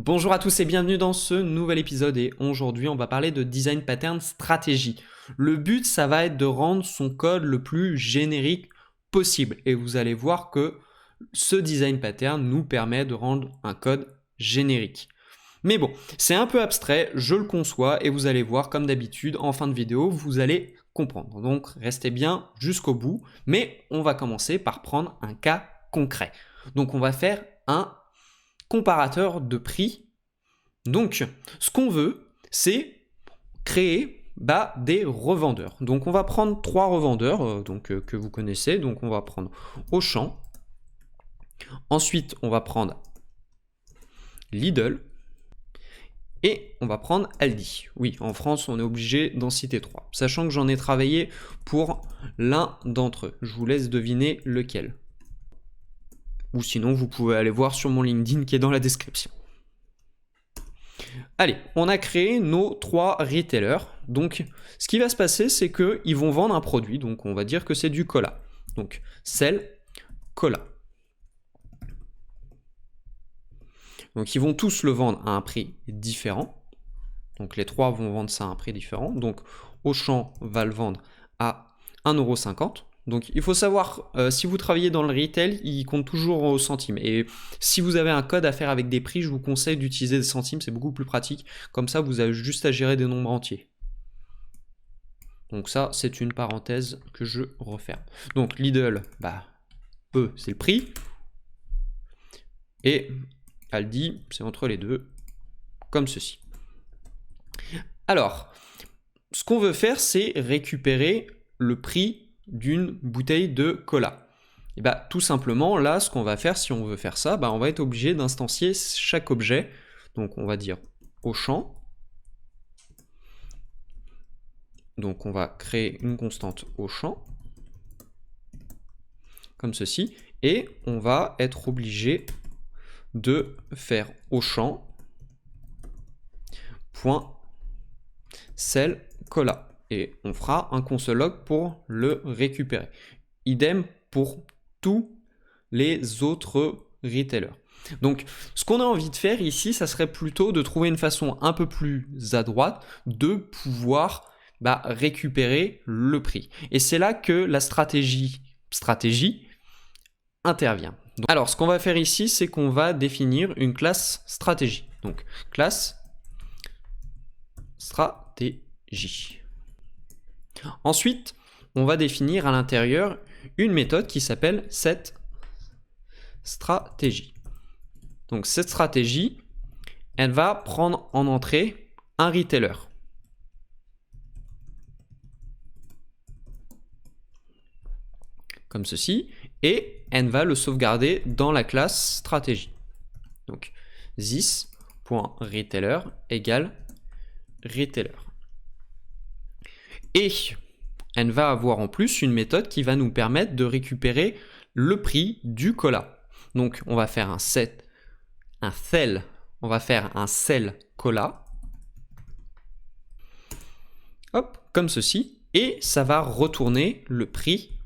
Bonjour à tous et bienvenue dans ce nouvel épisode et aujourd'hui on va parler de design pattern stratégie. Le but ça va être de rendre son code le plus générique possible et vous allez voir que ce design pattern nous permet de rendre un code générique. Mais bon, c'est un peu abstrait, je le conçois et vous allez voir comme d'habitude en fin de vidéo vous allez comprendre. Donc restez bien jusqu'au bout, mais on va commencer par prendre un cas concret. Donc on va faire un comparateur de prix. Donc, ce qu'on veut, c'est créer des revendeurs. Donc, on va prendre trois revendeurs que vous connaissez. Donc, on va prendre Auchan. Ensuite, on va prendre Lidl. Et on va prendre Aldi. Oui, en France, on est obligé d'en citer trois. Sachant que j'en ai travaillé pour l'un d'entre eux. Je vous laisse deviner lequel. Ou sinon, vous pouvez aller voir sur mon LinkedIn qui est dans la description. Allez, on a créé nos trois retailers. Donc, ce qui va se passer, c'est qu'ils vont vendre un produit. Donc, on va dire que c'est du cola. Donc, sel, cola. Donc, ils vont tous le vendre à un prix différent. Donc, les trois vont vendre ça à un prix différent. Donc, Auchan va le vendre à 1,50 €. Donc, il faut savoir, si vous travaillez dans le retail, il compte toujours au centime. Et si vous avez un code à faire avec des prix, je vous conseille d'utiliser des centimes, c'est beaucoup plus pratique. Comme ça, vous avez juste à gérer des nombres entiers. Donc ça, c'est une parenthèse que je referme. Donc Lidl, eux, c'est le prix. Et Aldi, c'est entre les deux, comme ceci. Alors, ce qu'on veut faire, c'est récupérer le prix d'une bouteille de cola. Et tout simplement, là, ce qu'on va faire, si on veut faire ça, on va être obligé d'instancier chaque objet. Donc, on va dire Auchan. Donc, on va créer une constante Auchan, comme ceci. Et on va être obligé de faire Auchan point sel cola. Et on fera un console log pour le récupérer. Idem pour tous les autres retailers. Donc, ce qu'on a envie de faire ici, ça serait plutôt de trouver une façon un peu plus à droite de pouvoir récupérer le prix. Et c'est là que la stratégie intervient. Donc, alors, ce qu'on va faire ici, c'est qu'on va définir une classe stratégie. Donc, classe stratégie. Ensuite, on va définir à l'intérieur une méthode qui s'appelle setStratégie. Donc cette stratégie, elle va prendre en entrée un retailer. Comme ceci. Et elle va le sauvegarder dans la classe stratégie. Donc this.retailer égale retailer. Et elle va avoir en plus une méthode qui va nous permettre de récupérer le prix du cola. Donc on va faire un sel cola. Hop, comme ceci. Et ça va retourner le prix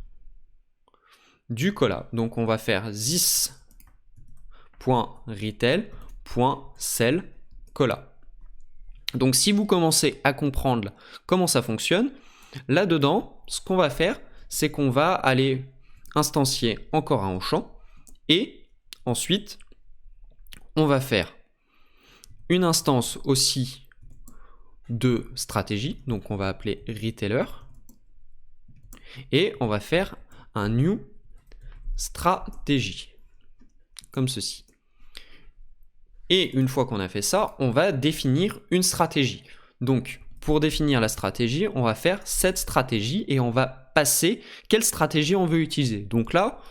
du cola. Donc on va faire this.retail.sel cola. Donc si vous commencez à comprendre comment ça fonctionne, là-dedans, ce qu'on va faire, c'est qu'on va aller instancier encore un Auchan et ensuite, on va faire une instance aussi de stratégie, donc on va appeler retailer et on va faire un new stratégie, comme ceci. Et une fois qu'on a fait ça, on va définir une stratégie. Donc, pour définir la stratégie, on va faire cette stratégie et on va passer quelle stratégie on veut utiliser. Donc là,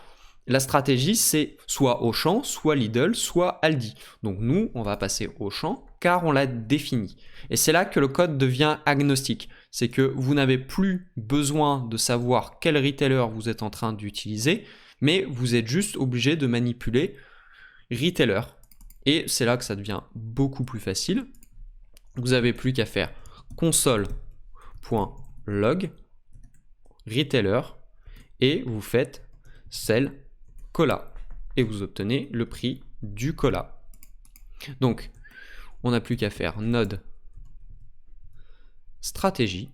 la stratégie, c'est soit Auchan, soit Lidl, soit Aldi. Donc nous, on va passer Auchan car on l'a défini. Et c'est là que le code devient agnostique. C'est que vous n'avez plus besoin de savoir quel retailer vous êtes en train d'utiliser, mais vous êtes juste obligé de manipuler retailer. Et c'est là que ça devient beaucoup plus facile. Vous n'avez plus qu'à faire console.log retailer et vous faites sel cola et vous obtenez le prix du cola. Donc on n'a plus qu'à faire node stratégie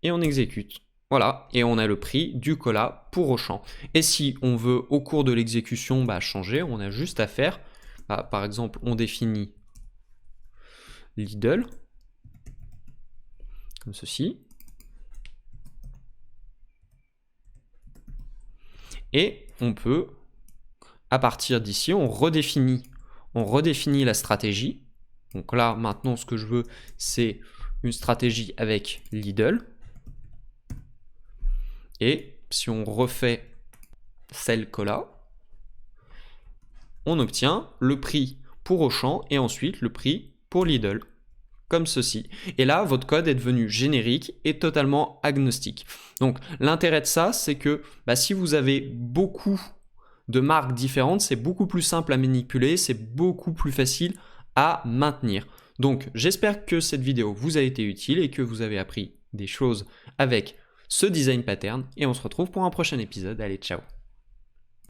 et on exécute. Voilà, et on a le prix du cola pour Auchan. Et si on veut au cours de l'exécution changer, on a juste à faire, par exemple, on définit Lidl, comme ceci. Et on peut, à partir d'ici, on redéfinit la stratégie. Donc là, maintenant, ce que je veux, c'est une stratégie avec Lidl. Et si on refait celle cola, on obtient le prix pour Auchan et ensuite le prix pour Lidl, comme ceci. Et là, votre code est devenu générique et totalement agnostique. Donc l'intérêt de ça, c'est que si vous avez beaucoup de marques différentes, c'est beaucoup plus simple à manipuler, c'est beaucoup plus facile à maintenir. Donc j'espère que cette vidéo vous a été utile et que vous avez appris des choses avec ce design pattern et on se retrouve pour un prochain épisode. Allez, ciao!